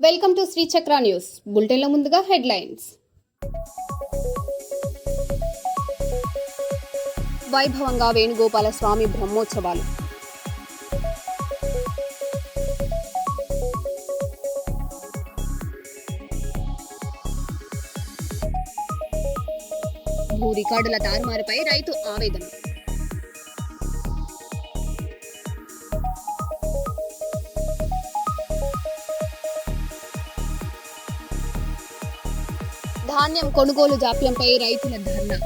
Welcome to Shri చక్ర news bulletin లో ముందుగా హెడ్లైన్స్. వైభవంగా వేణుగోపాల స్వామి బ్రహ్మోత్సవాలు. భూ రికార్డుల తారుమారుపై రైతు ఆవేదన. ధాన్యం కొనుగోలు జాప్యంపై రైతుల ధర్నా.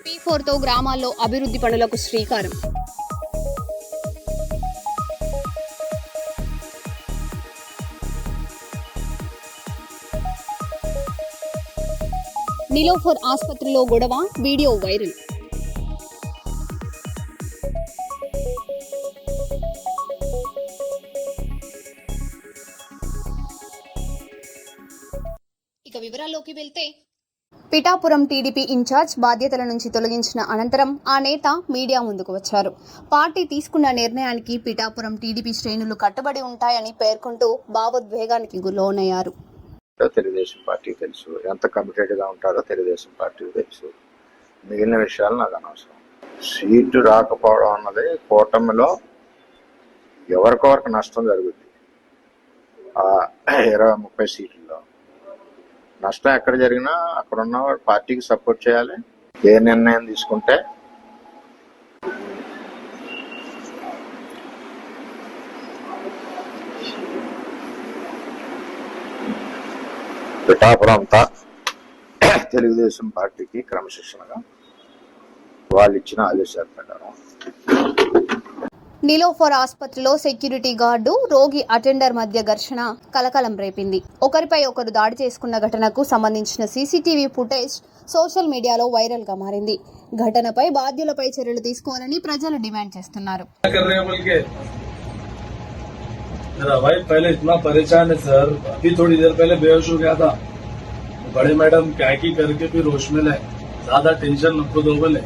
P4తో గ్రామాల్లో అభివృద్ధి పనులకు శ్రీకారం. నిలోఫర్ ఆసుపత్రిలో గొడవ, వీడియో వైరల్. ఇక వివరాల్లోకి వెళ్తే, పిఠాపురం టీడీపీ ఇన్ఛార్జ్ బాధ్యతల నుంచి తొలగించిన అనంతరం ఆ నేత మీడియా ముందుకు వచ్చారు. పార్టీ తీసుకున్న నిర్ణయానికి పిఠాపురం టీడీపీ శ్రేణులు కట్టుబడి ఉంటాయని పేర్కొంటూ భావోద్వేగానికి లోనయ్యారు. తెలుగుదేశం పార్టీ తెలుసు, ఎంత కమిటెడ్ గా ఉంటారో తెలుగుదేశం పార్టీ తెలుసు. మిగిలిన విషయాలు నాకు అనవసరం. సీటు రాకపోవడం అన్నది కూటమిలో ఎవరికొవరికి నష్టం జరుగుద్ది. 20-30 సీట్లలో నష్టం ఎక్కడ జరిగినా అక్కడ ఉన్న పార్టీకి సపోర్ట్ చేయాలి. ఏ నిర్ణయం తీసుకుంటే పిఠాపురం అంతా తెలుగుదేశం పార్టీకి క్రమశిక్షణగా వాళ్ళు ఇచ్చిన ఆదేశాల ప్రకారం. నిలోఫర్ ఆసుపత్రిలో సెక్యూరిటీ గార్డు, రోగి అటెండర్ మధ్య ఘర్షణ కలకలం రేపింది. ఒకరిపై ఒకరు దాడి చేసుకున్న ఘటనకు సంబంధించిన సీసీటీవీ ఫుటేజ్ సోషల్ మీడియాలో వైరల్ గా మారింది. ఘటనపై బాధ్యులపై చర్యలు తీసుకోవాలని ప్రజలు డిమాండ్ చేస్తున్నారు. मेरा भाई पहले इतना परेशान है सर, अभी थोड़ी देर पहले बेहोश हो गया था. बड़े मैडम क्या की करके फिर होश में लाए. ज्यादा टेंशन नको दो बोले.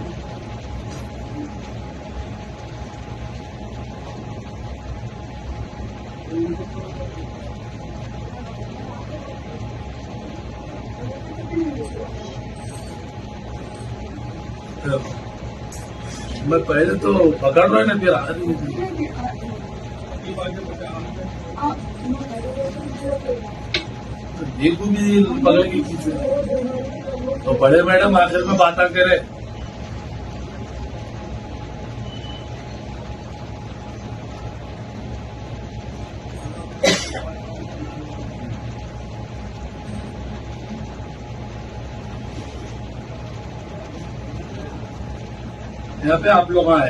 मैं पहले तो पकड़ रहा है ना, फिर आदमी देखो भी पकड़ेगी किसी तो बड़े मैडम आखिर में बात करे. यहाँ पे आप लोग आए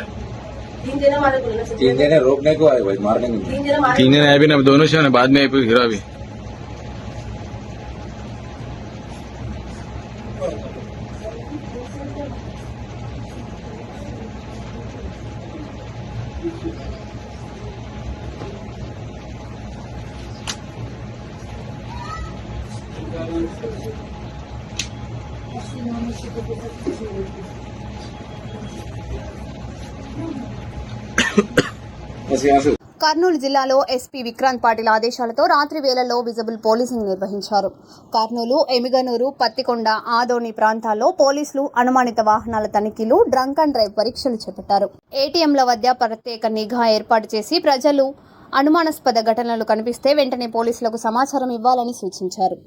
3 जने रोकने को आए भाई, मारने को नहीं. 3 जने अभी ना, दोनों से बाद में गिरा भी. కర్నూలు జిల్లాలో ఎస్పీ విక్రాంత్ పాటిల్ ఆదేశాలతో రాత్రి వేళల్లో విజిబుల్ పోలీసింగ్ నిర్వహించారు. కర్నూలు, ఎమిగనూరు, పత్తికొండ, ఆదోని ప్రాంతాల్లో పోలీసులు అనుమానిత వాహనాల తనిఖీలు, డ్రంక్ అండ్ డ్రైవ్ పరీక్షలు చేపట్టారు. ఏటీఎంల వద్ద ప్రత్యేక నిఘా ఏర్పాటు చేసి ప్రజలు అనుమానాస్పద ఘటనలు కనిపిస్తే వెంటనే పోలీసులకు సమాచారం ఇవ్వాలని సూచించారు.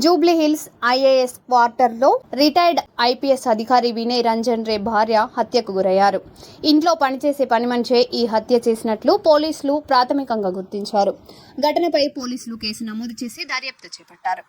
జూబ్లీహిల్స్ ఐఏఎస్ క్వార్టర్లో రిటైర్డ్ ఐపీఎస్ అధికారి వినయ్ రంజన్ రే భార్య హత్యకు గురయ్యారు. ఇంట్లో పనిచేసే పని మనిషే ఈ హత్య చేసినట్లు పోలీసులు ప్రాథమికంగా గుర్తించారు. ఘటనపై పోలీసులు కేసు నమోదు చేసి దర్యాప్తు చేపట్టారు.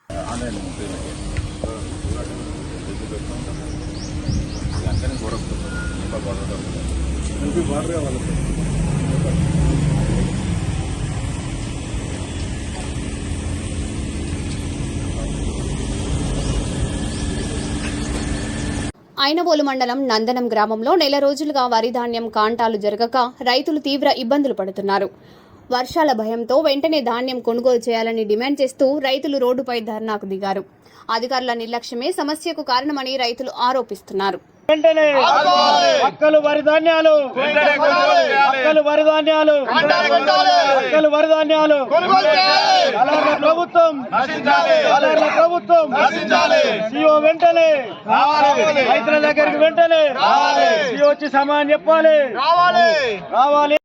ఐనవోలు మండలం నందనం గ్రామంలో నెల రోజులుగా వరి ధాన్యం కాంటాలు జరగక రైతులు తీవ్ర ఇబ్బందులు పడుతున్నారు. వర్షాల భయంతో వెంటనే ధాన్యం కొనుగోలు చేయాలని డిమాండ్ చేస్తూ రైతులు రోడ్డుపై ధర్నాకు దిగారు. అధికారుల నిర్లక్ష్యమే సమస్యకు కారణమని రైతులు ఆరోపిస్తున్నారు. వెంటనే అక్కలు వరి ధాన్యాలు, అక్కలు వరి ధాన్యాలు, అక్కలు వరి ధాన్యాలు అలాగే ప్రభుత్వం, అలాగే ప్రభుత్వం సీఓ వెంటనే రైతుల దగ్గరికి వెంటనే సీఓ వచ్చి సమాధానం చెప్పాలి. రావాలి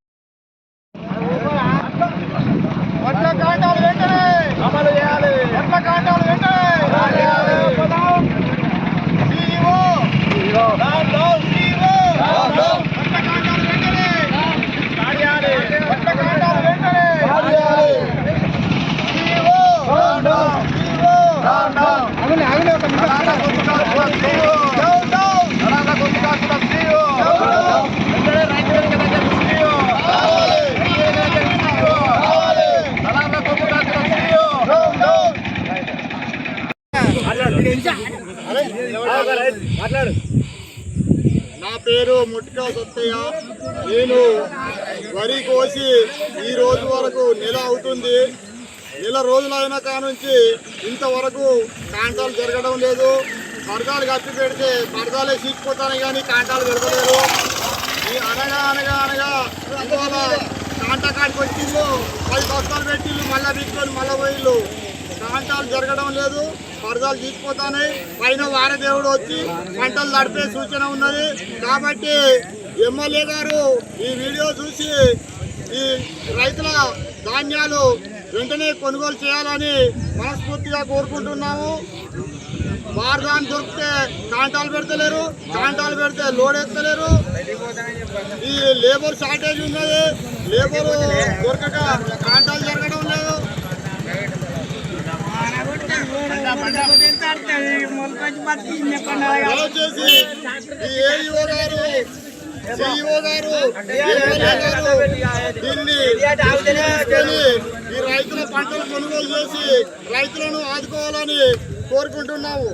వడ్ల కాంటాలు వెంటనే అమలు చేయాలి. వడ్ల కాంటాలు వెంటనే నా పేరు ముట్టికా సత్తయ్య. నేను వరి కోసి ఈ రోజు వరకు నెల అవుతుంది. నెల రోజులైన కానుంచి ఇంతవరకు కాంటాలు జరగడం లేదు. పరదాలు కప్పి పెడితే పరదాలే చీకిపోతాను కానీ కాంటాలు పెడతలేరు. ఈ అనగా ఇవాళ కాంటా కాడికి వచ్చిండు 10 బస్తాలు పెట్టిళ్ళు, మళ్ళీ తీసుకొని మళ్ళీ పోయిళ్ళు. కాంటాలు జరగడం లేదు, పరదాలు చీకిపోతాయి. పైన వారదేవుడు వచ్చి పంటలు నడిపే సూచన ఉన్నది. కాబట్టి ఎమ్మెల్యే గారు ఈ వీడియో చూసి ఈ రైతుల ధాన్యాలు వెంటనే కొనుగోలు చేయాలని మనస్ఫూర్తిగా కోరుకుంటున్నాము. బార్దాన్ దొరికితే కాంటాలు పెడతలేరు, కాంటాలు పెడితే లోడ్ ఎత్తలేరు. ఈ లేబర్ షార్టేజ్ ఉన్నది, లేబర్ దొరకక కాంటాలు జరగడం లేదు. దయచేసి ఈ ఏఈఓ గారు, సిఇఓ గారు, ఎమ్మెల్యే గారు దీన్ని తీసుకొని ఈ రైతుల పంటలు కొనుగోలు చేసి రైతులను ఆదుకోవాలని కోరుకుంటున్నాము.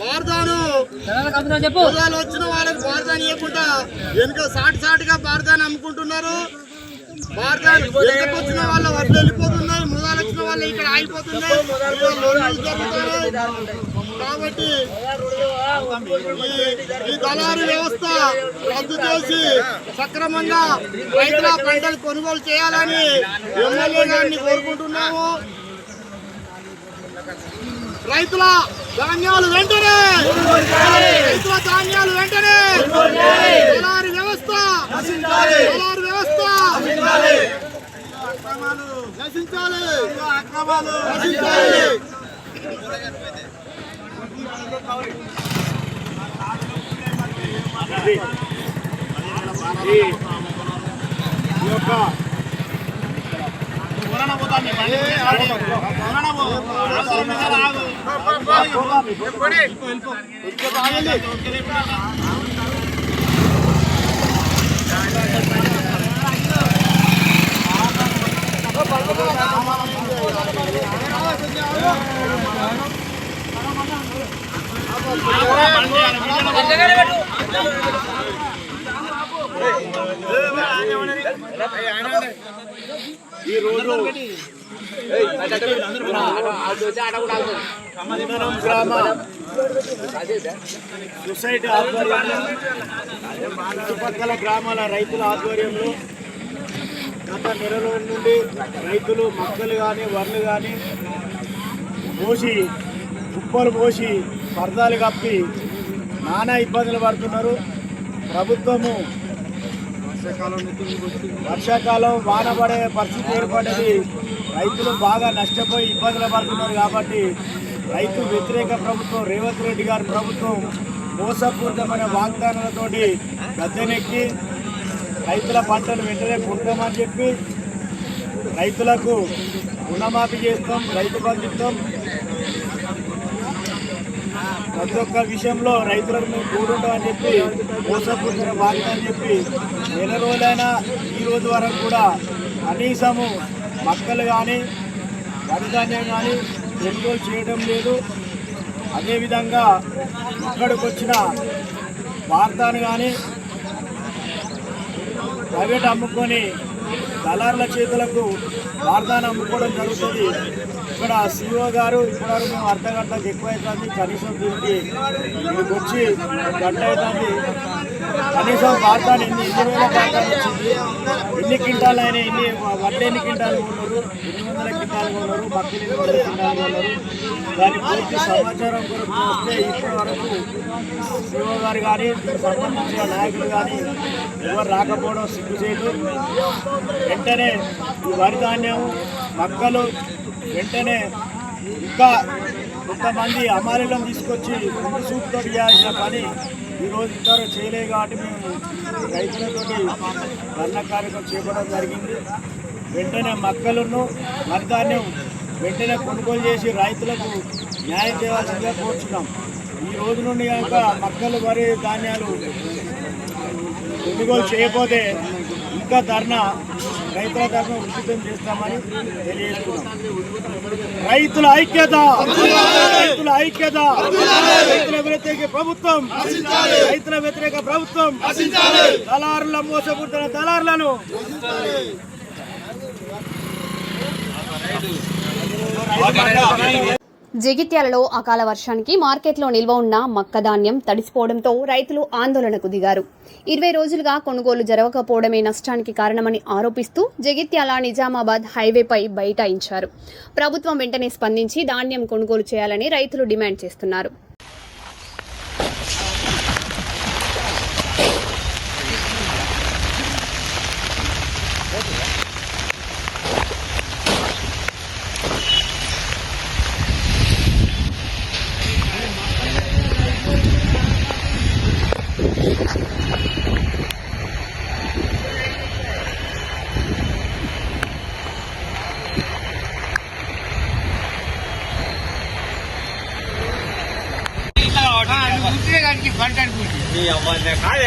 బార్దాను పొలాలు వచ్చిన వాళ్ళకి బార్దాన్ ఇవ్వకుండా వెనుక సాటుగా బార్దాన్ అమ్ముకుంటున్నారు. బార్దాన్ వెనుకకు వచ్చిన వాళ్ళ వడ్లు వెళ్ళిపోతున్నాయి, ముదాలు వచ్చిన వాళ్ళు ఇక్కడ ఆగిపోతున్నాయి, జరుగుతున్నాయి. కాబట్టి ఈ దళారీ వ్యవస్థ రద్దు చేసి సక్రమంగా రైతుల పంటలు కొనుగోలు చేయాలని ఎమ్మెల్యే గారిని కోరుకుంటున్నాము. రైతుల ధాన్యాలు వెంటనే, రైతుల ధాన్యాలు వెంటనే, దళారీ వ్యవస్థ, దళారీ వ్యవస్థ నశించాలి, నశించాలి. ఈ యొక్క ఈ రోజు గ్రామ సొసైటీ ఆధ్వర్యంలో చుట్టుపక్కల గ్రామాల రైతుల ఆధ్వర్యంలో గత నెల రోజుల నుండి రైతులు మొక్కలు కానీ వడ్లు కానీ పోసి కుప్పలు పోసి పరదాలు కప్పి నానా ఇబ్బందులు పడుతున్నారు. ప్రభుత్వము వర్షాకాలం వాన పడే పరిస్థితి ఏర్పడ్డది. రైతులు బాగా నష్టపోయి ఇబ్బందులు పడుతున్నారు. కాబట్టి రైతు వ్యతిరేక ప్రభుత్వం రేవంత్ రెడ్డి గారి ప్రభుత్వం మోసపూరితమైన వాగ్దానాలతోటి గద్దెనెక్కి రైతుల పంటలు వెంటనే కొంటామని చెప్పి రైతులకు రుణమాఫీ చేస్తాం, రైతు బంధు ఇస్తాం, ప్రతి ఒక్క విషయంలో రైతులకు మేము తోడుంటామని చెప్పి మోసపూరిత వాగ్దానం చెప్పి నెల రోజులైనా ఈ రోజు వరకు కూడా కనీసము మొక్కలు కానీ వరిధాన్యం కానీ కొనుగోలు చేయడం లేదు. అదేవిధంగా ఇక్కడికి వచ్చిన వార్తాను కానీ ప్రైవేట్ అమ్ముకొని దళారుల చేతులకు వార్దాన్ని అమ్ముకోవడం జరుగుతుంది. ఇక్కడ సిఇఓ గారు ఇప్పటివరకు మేము అర్ధ గంటకు ఎక్కువ అవుతుంది, కనీసం దీనికి వచ్చి గంట అవుతుంది. కనీసం వార్దాన్ని ఎన్ని వేల వార్దాలు వచ్చింది, ఎన్ని క్వింటాలు అయినాయి, వడ్లు ఎన్ని క్వింటాలు కొన్నారు, 800 క్వింటాలు కొన్నారు, మక్కలు 800 క్వింటాలు కొన్నారు. దాని పూర్తి సమాచారం కొరకు వస్తే ఇప్పటి వరకు సిఇఓ గారు కానీ దీనికి సంబంధించిన నాయకులు కానీ ఎవరు రాకపోవడం సిగ్గుచేటు. వెంటనే ఈ వరి ధాన్యం మక్కలు వెంటనే ఇంకా కొంతమంది అమాలీలను తీసుకొచ్చి ముందు చూపుతో చేయాల్సిన పని ఈరోజు ఇంతవరకు చేయలేదు. కాబట్టి మేము రైతులతోటి ధర్నా కార్యక్రమం చేపట్టడం జరిగింది. వెంటనే మక్కలను వరి ధాన్యం వెంటనే కొనుగోలు చేసి రైతులకు న్యాయం చేయాల్సిందిగా కోరుచున్నాం. ఈ రోజు నుండి కనుక మక్కలు వరి ధాన్యాలు కొనుగోలు చేయకపోతే ఇంకా ధర్నా రైతుల తరఫున ఉచితం చేస్తామని తెలియజేస్తున్నాం. రైతుల ఐక్యత, రైతుల ఐక్యత, రైతుల వ్యతిరేక ప్రభుత్వం, రైతుల వ్యతిరేక ప్రభుత్వం, దళారుల మోసపుడుతున్న దళారులను జగిత్యాలలో అకాల వర్షానికి మార్కెట్లో నిల్వ ఉన్న మక్క ధాన్యం తడిసిపోవడంతో రైతులు ఆందోళనకు దిగారు. 20 రోజులుగా కొనుగోలు జరగకపోవడమే నష్టానికి కారణమని ఆరోపిస్తూ జగిత్యాల నిజామాబాద్ హైవేపై బైఠాయించారు. ప్రభుత్వం వెంటనే స్పందించి ధాన్యం కొనుగోలు చేయాలని రైతులు డిమాండ్ చేస్తున్నారు.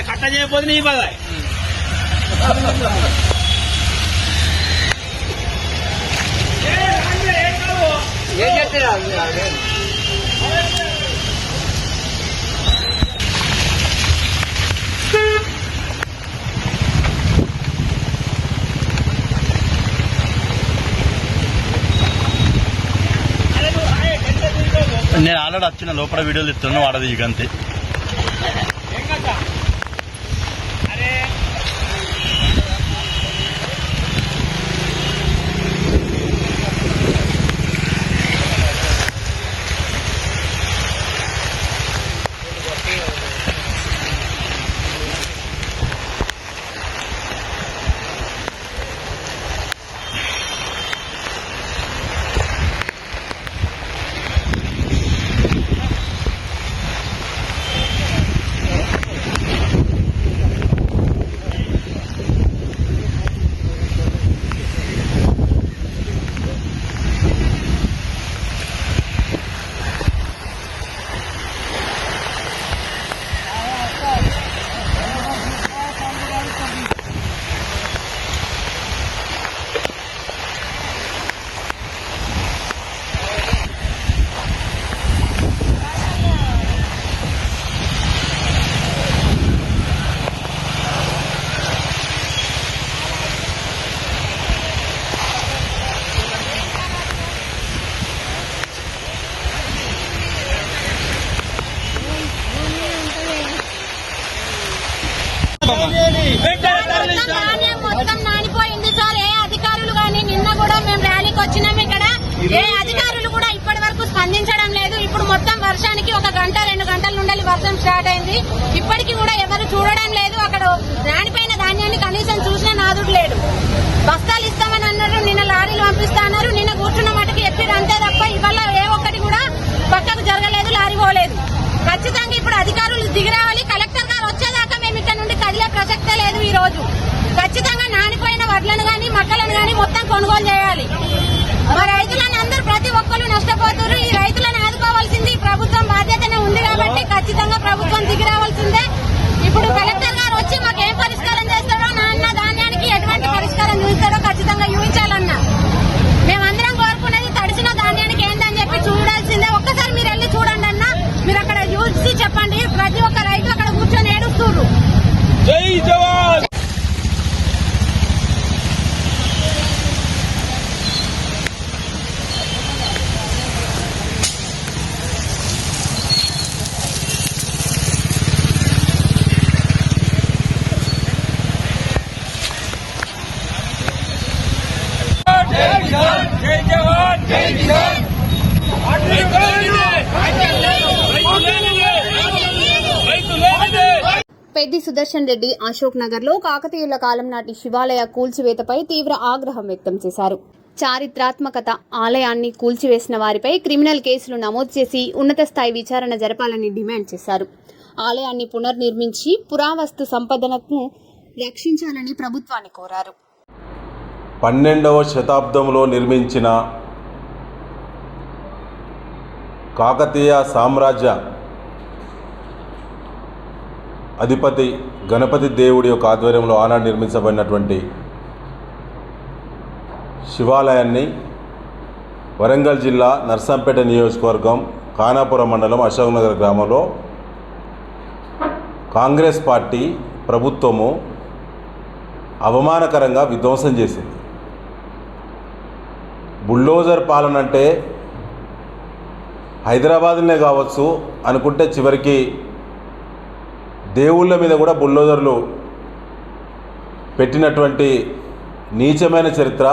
కట్ట చేయకపోతే నీ బాధ. ఏం చెప్తారా నేను ఆల్రెడీ వచ్చిన లోపల వీడియోలు ఇస్తున్నాను వాడది ఇకంతే. మొత్తం నానిపోయింది సార్. ఏ అధికారులు కానీ నిన్న కూడా మేము ర్యాలీకి వచ్చినాం. ఇక్కడ ఏ అధికారులు కూడా ఇప్పటి వరకు స్పందించడం లేదు. ఇప్పుడు మొత్తం వర్షానికి 1 గంట 2 గంటల నుండి వర్షం స్టార్ట్ అయింది. ఇప్పటికీ కూడా ఎవరు చూడడం లేదు. అక్కడ నానిపోయిన ధాన్యాన్ని కనీసం చూసిన నాదుడు లేడు. బస్తాలు ఇస్తామని అన్నారు, నిన్న లారీలు పంపిస్తా అన్నారు. నిన్న కూర్చున్న మటుకు చెప్పారు అంతే తప్ప ఇవాళ ఏ ఒక్కటి కూడా పక్కకు జరగలేదు, లారీ పోలేదు. ఖచ్చితంగా ఇప్పుడు అధికారులు దిగిరావాలి. కలెక్టర్ గారు వచ్చేదాకా మేము ఇక్కడ నుండి కదిలే ప్రసక్తే లేదు. ఈ రోజు ఖచ్చితంగా నానిపోయిన వడ్లను గాని మక్కలను గాని మొత్తం కొనుగోలు చేయాలి. మా రైతులను అందరూ ప్రతి ఒక్కరు నష్టపోతున్నారు. ఈ రైతులను ఆదుకోవాల్సింది ప్రభుత్వం బాధ్యతనే ఉంది కాబట్టి ఖచ్చితంగా ప్రభుత్వం దిగిరావాల్సిందే. ఇప్పుడు కలెక్టర్ గారు వచ్చి మాకు ఏం పరిష్కారం చేస్తాడో, నా ధాన్యానికి ఎటువంటి పరిష్కారం చూస్తాడో ఖచ్చితంగా చూపించాలన్నా. మేమందరం కోరుకునేది తడిసిన ధాన్యానికి ఏందని చెప్పి చూడాల్సిందే. ఒక్కసారి మీరు వెళ్ళి చూడండి అన్న, మీరు అక్కడ చూసి చెప్పండి. ప్రతి ఒక్క రైతు అక్కడ కూర్చొని ఏడుస్తున్నారు. జై జవాన్. పెద్ది సుదర్శన్ రెడ్డి అశోక్ నగర్ లో కాకతీయుల కాలం నాటి శివాలయ కూల్చివేతపై తీవ్ర ఆగ్రహం వ్యక్తం చేశారు. చారిత్రాత్మకత ఆలయాన్ని కూల్చివేసిన వారిపై క్రిమినల్ కేసులు నమోదు చేసి ఉన్నత స్థాయి విచారణ జరపాలని డిమాండ్ చేశారు. ఆలయాన్ని పునర్నిర్మించి పురావస్తు సంపదను రక్షించాలని ప్రభుత్వాన్ని కోరారు. 12వ శతాబ్దంలో నిర్మించిన కాకతీయ సామ్రాజ్య అధిపతి గణపతి దేవుడి యొక్క ఆధ్వర్యంలో ఆనాడు నిర్మించబడినటువంటి శివాలయాన్ని వరంగల్ జిల్లా నర్సంపేట నియోజకవర్గం ఖానాపురం మండలం అశోక్ నగర్ గ్రామంలో కాంగ్రెస్ పార్టీ ప్రభుత్వము అవమానకరంగా విధ్వంసం చేసింది. బుల్డోజర్ పాలన అంటే హైదరాబాద్నే కావచ్చు అనుకుంటే చివరికి దేవుళ్ళ మీద కూడా బుల్డోజర్లు పెట్టినటువంటి నీచమైన చరిత్ర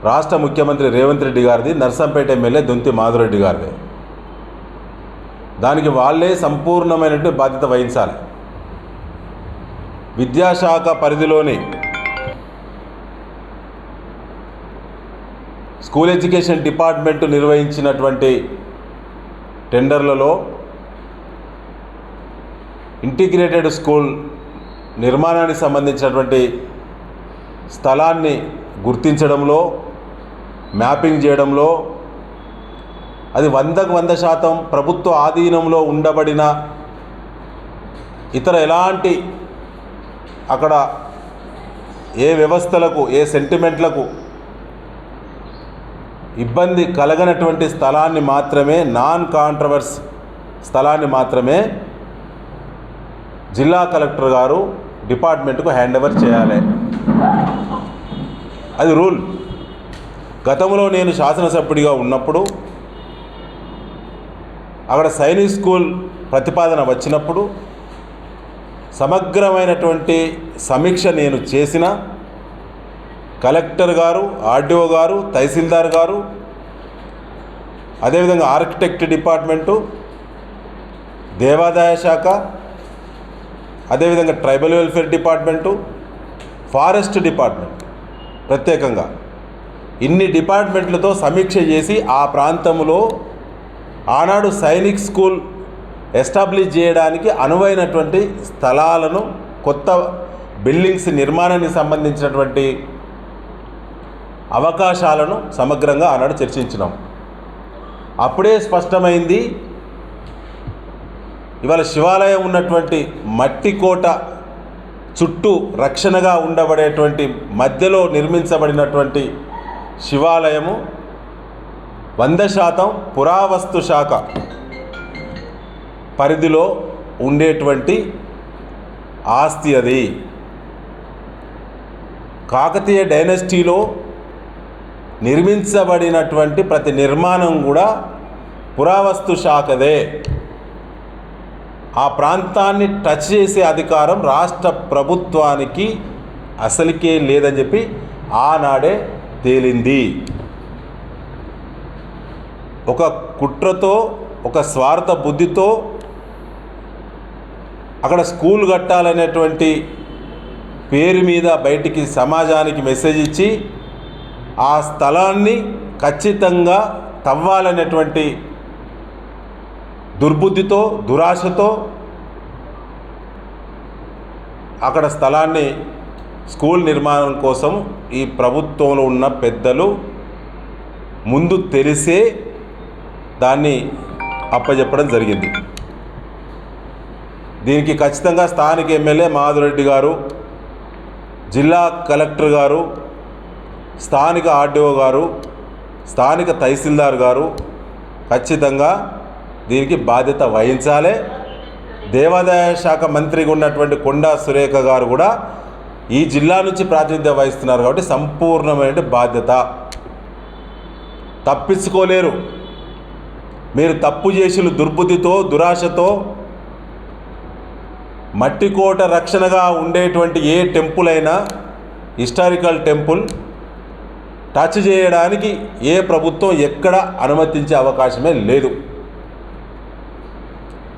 రాష్ట్ర ముఖ్యమంత్రి రేవంత్ రెడ్డి గారిది, నర్సంపేట ఎమ్మెల్యే దొంతి మాధురెడ్డి గారిది. దానికి వాళ్ళే సంపూర్ణమైనటువంటి బాధ్యత వహించాలి. విద్యాశాఖ పరిధిలోని స్కూల్ ఎడ్యుకేషన్ డిపార్ట్మెంట్ నిర్వహించినటువంటి టెండర్లలో ఇంటిగ్రేటెడ్ స్కూల్ నిర్మాణానికి సంబంధించినటువంటి స్థలాన్ని గుర్తించడంలో, మ్యాపింగ్ చేయడంలో అది 100% ప్రభుత్వ ఆధీనంలో ఉండబడిన ఇతర ఎలాంటి అక్కడ ఏ వ్యవస్థలకు ఏ సెంటిమెంట్లకు ఇబ్బంది కలగనటువంటి స్థలాన్ని మాత్రమే, నాన్ కాంట్రవర్స్ స్థలాన్ని మాత్రమే జిల్లా కలెక్టర్ గారు డిపార్ట్మెంట్కు హ్యాండ్ ఓవర్ చేయాలి. అది రూల్. గతంలో నేను శాసనసభ్యుడిగా ఉన్నప్పుడు అక్కడ సైనిక్ స్కూల్ ప్రతిపాదన వచ్చినప్పుడు సమగ్రమైనటువంటి సమీక్ష నేను చేసిన కలెక్టర్ గారు, ఆర్డీఓ గారు, తహసీల్దార్ గారు, అదేవిధంగా ఆర్కిటెక్ట్ డిపార్ట్మెంటు, దేవాదాయ శాఖ, అదేవిధంగా tribal welfare department, forest department ప్రత్యేకంగా ఇన్ని డిపార్ట్మెంట్లతో సమీక్ష చేసి ఆ ప్రాంతంలో ఆనాడు సైనిక్ స్కూల్ ఎస్టాబ్లిష్ చేయడానికి అనువైనటువంటి స్థలాలను, కొత్త బిల్డింగ్స్ నిర్మాణానికి సంబంధించినటువంటి అవకాశాలను సమగ్రంగా ఆనాడు చర్చించినాం. అప్పుడే స్పష్టమైంది ఇవాళ శివాలయం ఉన్నటువంటి మట్టి కోట చుట్టూ రక్షణగా ఉండబడేటువంటి మధ్యలో నిర్మించబడినటువంటి శివాలయము 100% పురావస్తు శాఖ పరిధిలో ఉండేటువంటి ఆస్తి. అది కాకతీయ డైనస్టీలో నిర్మించబడినటువంటి ప్రతి నిర్మాణం కూడా పురావస్తు శాఖదే. ఆ ప్రాంతాన్ని టచ్ చేసే అధికారం రాష్ట్ర ప్రభుత్వానికి అసలుకే లేదని చెప్పి ఆనాడే తేలింది. ఒక కుట్రతో, ఒక స్వార్థ బుద్ధితో అక్కడ స్కూల్ కట్టాలనేటువంటి పేరు మీద బయటికి సమాజానికి మెసేజ్ ఇచ్చి ఆ స్థలాన్ని ఖచ్చితంగా తవ్వాలనేటువంటి దుర్బుద్ధితో, దురాశతో అక్కడ స్థలాన్ని స్కూల్ నిర్మాణం కోసం ఈ ప్రభుత్వంలో ఉన్న పెద్దలు ముందు తెలిసే దాన్ని అప్పచెప్పడం జరిగింది. దీనికి ఖచ్చితంగా స్థానిక ఎమ్మెల్యే మాధురెడ్డి గారు, జిల్లా కలెక్టర్ గారు, స్థానిక ఆర్డీఓ గారు, స్థానిక తహసీల్దార్ గారు ఖచ్చితంగా దీనికి బాధ్యత వహించాలి. దేవాదాయ శాఖ మంత్రిగా ఉన్నటువంటి కొండా సురేఖ గారు కూడా ఈ జిల్లా నుంచి ప్రాతినిధ్యం వహిస్తున్నారు కాబట్టి సంపూర్ణమైన బాధ్యత. తప్పించుకోలేరు. మీరు తప్పు చేసిన దుర్బుద్ధితో, దురాశతో మట్టి కోట రక్షణగా ఉండేటువంటి ఏ టెంపుల్ అయినా, హిస్టారికల్ టెంపుల్ టచ్ చేయడానికి ఏ ప్రభుత్వం ఎక్కడ అనుమతించే అవకాశమే లేదు.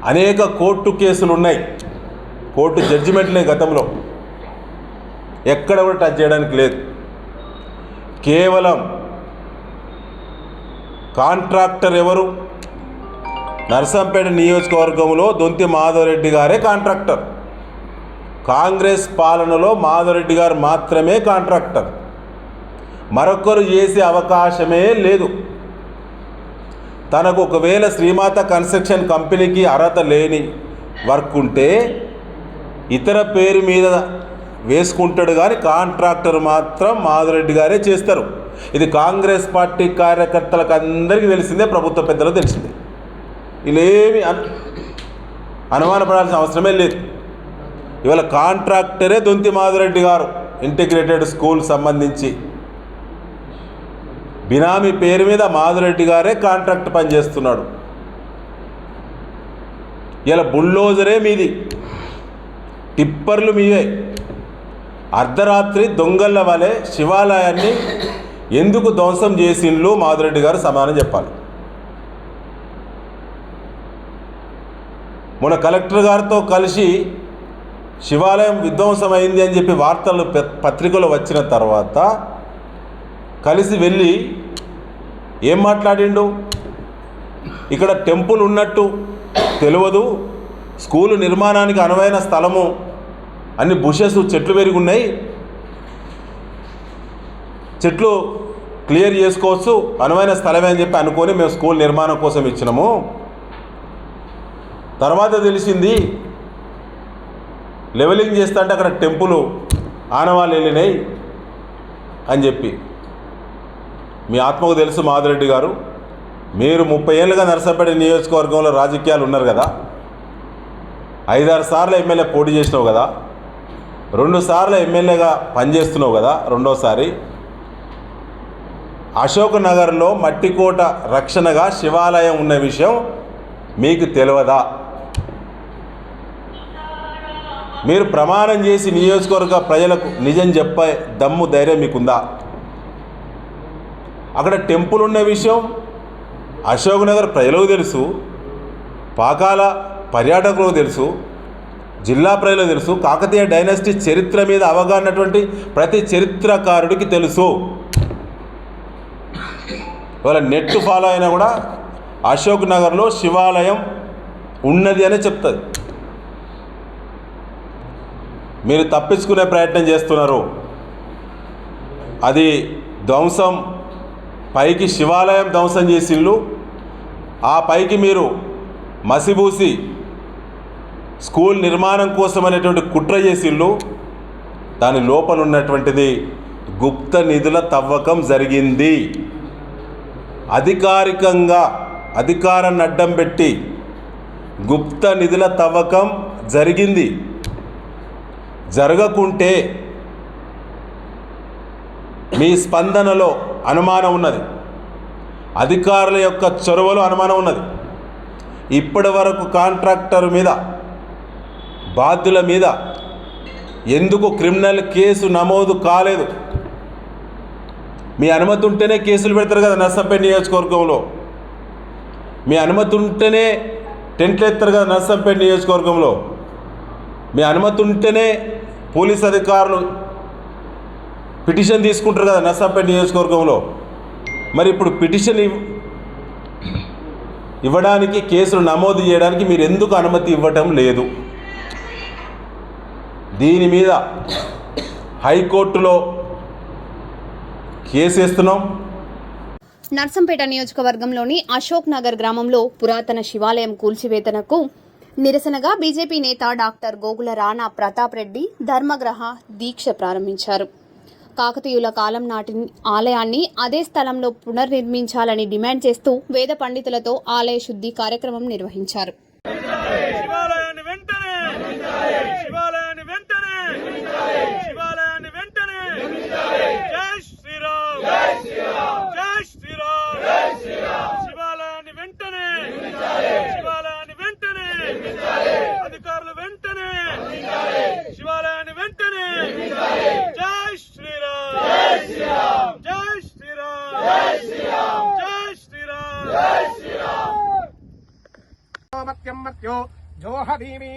అనేక కోర్టు కేసులు ఉన్నాయి, కోర్టు జడ్జిమెంట్లే గతంలో, ఎక్కడ కూడా టచ్ చేయడానికి లేదు. కేవలం కాంట్రాక్టర్ ఎవరు? నర్సంపేట నియోజకవర్గంలో దొంతి మాధవరెడ్డి గారే కాంట్రాక్టర్. కాంగ్రెస్ పాలనలో మాధవరెడ్డి గారు మాత్రమే కాంట్రాక్టర్, మరొకరు చేసే అవకాశమే లేదు. తనకు ఒకవేళ శ్రీమాత కన్స్ట్రక్షన్ కంపెనీకి అర్హత లేని వర్క్ ఉంటే ఇతర పేరు మీద వేసుకుంటాడు, కానీ కాంట్రాక్టర్ మాత్రం మాధవరెడ్డి గారే చేస్తారు. ఇది కాంగ్రెస్ పార్టీ కార్యకర్తలకు అందరికీ తెలిసిందే, ప్రభుత్వ పెద్దలకు తెలిసిందే. వీళ్ళేమి అనుమానపడాల్సిన అవసరమే లేదు. ఇవాళ కాంట్రాక్టరే దొంతి మాధవరెడ్డి గారు. ఇంటిగ్రేటెడ్ స్కూల్ సంబంధించి బినామీ పేరు మీద మాధవరెడ్డి గారే కాంట్రాక్ట్ పనిచేస్తున్నాడు. ఇలా బుల్డోజరే మీది, టిప్పర్లు మీవే. అర్ధరాత్రి దొంగల వలె శివాలయాన్ని ఎందుకు ధ్వంసం చేసిండ్లు మాధవరెడ్డి గారు సమాధానం చెప్పాలి. మొన్న కలెక్టర్ గారితో కలిసి శివాలయం విధ్వంసమైంది అని చెప్పి వార్తలు పత్రికలో వచ్చిన తర్వాత కలిసి వెళ్ళి ఏం మాట్లాడిండు? ఇక్కడ టెంపుల్ ఉన్నట్టు తెలియదు, స్కూలు నిర్మాణానికి అనువైన స్థలము, అన్ని బుషెస్ చెట్లు పెరిగి ఉన్నాయి, చెట్లు క్లియర్ చేసుకోవచ్చు, అనువైన స్థలమే అని చెప్పి అనుకొని మేము స్కూల్ నిర్మాణం కోసం ఇచ్చినాము. తర్వాత తెలిసింది లెవెలింగ్ చేస్తా అంటే అక్కడ టెంపుల్ ఆనవాళ్ళు వెళ్ళినాయి అని చెప్పి. మీ ఆత్మకు తెలుసు మాధవరెడ్డి గారు, మీరు 30 ఏళ్ళుగా నర్సంపేట నియోజకవర్గంలో రాజకీయాలు ఉన్నారు కదా, 5-6 సార్లు ఎమ్మెల్యే పోటీ చేసినావు కదా, 2 సార్లు ఎమ్మెల్యేగా పనిచేస్తున్నావు కదా, రెండోసారి అశోక్ నగర్లో మట్టికోట రక్షణగా శివాలయం ఉన్న విషయం మీకు తెలియదా? మీరు ప్రమాణం చేసి నియోజకవర్గ ప్రజలకు నిజం చెప్పే దమ్ము ధైర్యం మీకుందా? అక్కడ టెంపుల్ ఉన్న విషయం అశోక్ నగర్ ప్రజలకు తెలుసు, పాకాల పర్యాటకులకు తెలుసు, జిల్లా ప్రజలకు తెలుసు, కాకతీయ డైనాసిటీ చరిత్ర మీద అవగాహనటువంటి ప్రతి చరిత్రకారుడికి తెలుసు. ఇవాళ నెట్ ఫాలో అయినా కూడా అశోక్ నగర్లో శివాలయం ఉన్నది అనే చెప్తుంది. మీరు తప్పించుకునే ప్రయత్నం చేస్తున్నారు. అది ధ్వంసం, పైకి శివాలయం ధ్వంసం చేసిళ్ళు, ఆ పైకి మీరు మసిబూసి స్కూల్ నిర్మాణం కోసం అనేటువంటి కుట్ర చేసిళ్ళు. దాని లోపల ఉన్నటువంటిది గుప్త నిధుల తవ్వకం జరిగింది. అధికారికంగా అధికారాన్ని అడ్డం పెట్టి గుప్త నిధుల తవ్వకం జరిగింది. జరగకుంటే మీ స్పందనలో అనుమానం ఉన్నది, అధికారుల యొక్క చొరవలో అనుమానం ఉన్నది. ఇప్పటి వరకు కాంట్రాక్టర్ మీద, బాధ్యుల మీద ఎందుకు క్రిమినల్ కేసు నమోదు కాలేదు? మీ అనుమతి ఉంటేనే కేసులు పెడతారు కదా నర్సంపేట నియోజకవర్గంలో, మీ అనుమతి ఉంటేనే టెంట్లు ఎత్తారు కదా నర్సంపేట నియోజకవర్గంలో, మీ అనుమతి ఉంటేనే పోలీస్ అధికారులు పిటిషన్ తీసుకుంటారు కదా నర్సంపేట నియోజకవర్గంలో. మరి ఇప్పుడు పిటిషన్ ఇవ్వడానికి, కేసులు నమోదు చేయడానికి మీరు ఎందుకు అనుమతి ఇవ్వటం లేదు? దీని మీద హైకోర్టులో కేసు వేస్తున్నాం. నర్సంపేట నియోజకవర్గంలోని అశోక్ నగర్ గ్రామంలో పురాతన శివాలయం కూల్చివేతనకు నిరసనగా బీజేపీ నేత డాక్టర్ గోగుల రాణా ప్రతాప్ రెడ్డి ధర్మగ్రహ దీక్ష ప్రారంభించారు. కాకతీయుల కాలం నాటి ఆలయాన్ని అదే స్థలంలో పునర్నిర్మించాలని డిమాండ్ చేస్తూ వేద పండితులతో ఆలయ శుద్ధి కార్యక్రమం నిర్వహించారు. అధికారులు వెంటనే శివాలయాన్ని వెంటనే జై శ్రీరామ్, జై శ్రీరామ్, జై శ్రీరామ్. मृत्यो जोहदीमि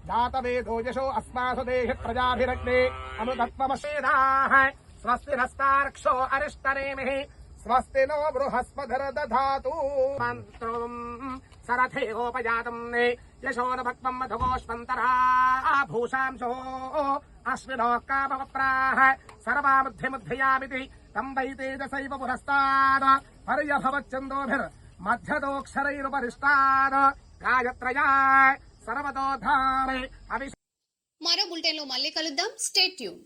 दातवेदो यशो अस्मासु देहि प्रजाभिरग्ने अमृतत्वमसेदाः स्वस्ति नस्तार्क्षो अरिष्टनेमिः स्वस्ति नो बृहस्पतिर्दधातु मन्त्रम् सरथेहोपजातम् यशो न भक्तम् मधुगोष्पन्तरा भूषांशो अश्विनो कामवप्राः सर्वामुद्धिमुद्धयामिति तम् वै तेजसैव पुरस्तात् पर्यभवच्चन्दोभिर्मध्यदोऽक्षरैरुपरिष्टात् गायत्रया सर्वतो धामे మరో బులెటిన్ లో మళ్ళీ కలుద్దాం. Stay tune.